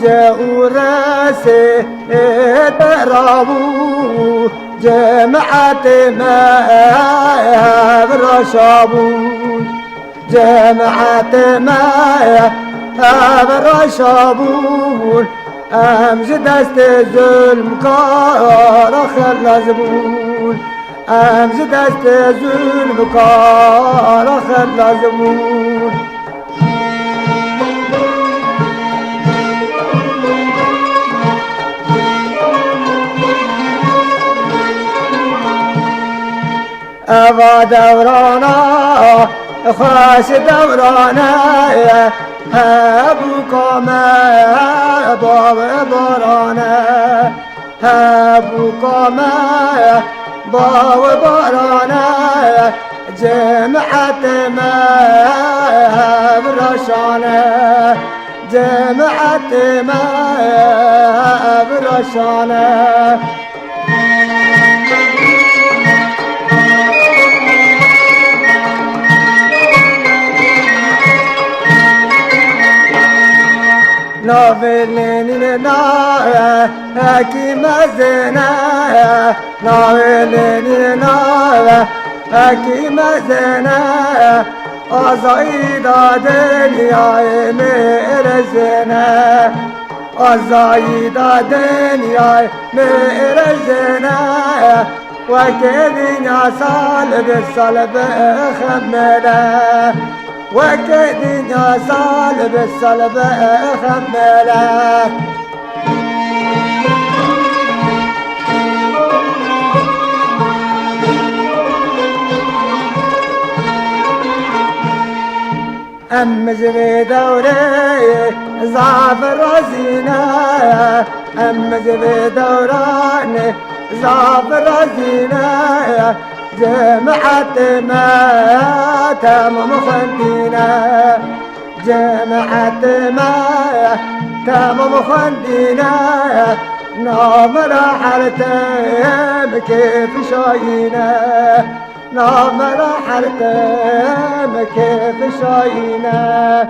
جاءوا راسي ترابو جمعت ما برشابون جمعت ما برشابون امز دست ظلم کار خلازمون امز دست ظلم کار خلازمون ابا دورانا خاص دورانا ابو کامه باب بارانا ابو کامه باب بارانا جمعت ما برشانه جمعت ما برشانه ناولين نار اكي مزنا ناولين نار اكي مزنا ازايدا دنيا مرزنا ازايدا دنيا مرزنا وكدنيا صلب الصلب خمنا وكدنيا صلب الصلب خملا أمزري دوري زعفر رزينا أمزري دوراني زعفر رزينا جمعت ما تمام خندينا جمعت ما تمام خندينا نام رحلتم كيف شاينا نام رحلتم كيف شاينا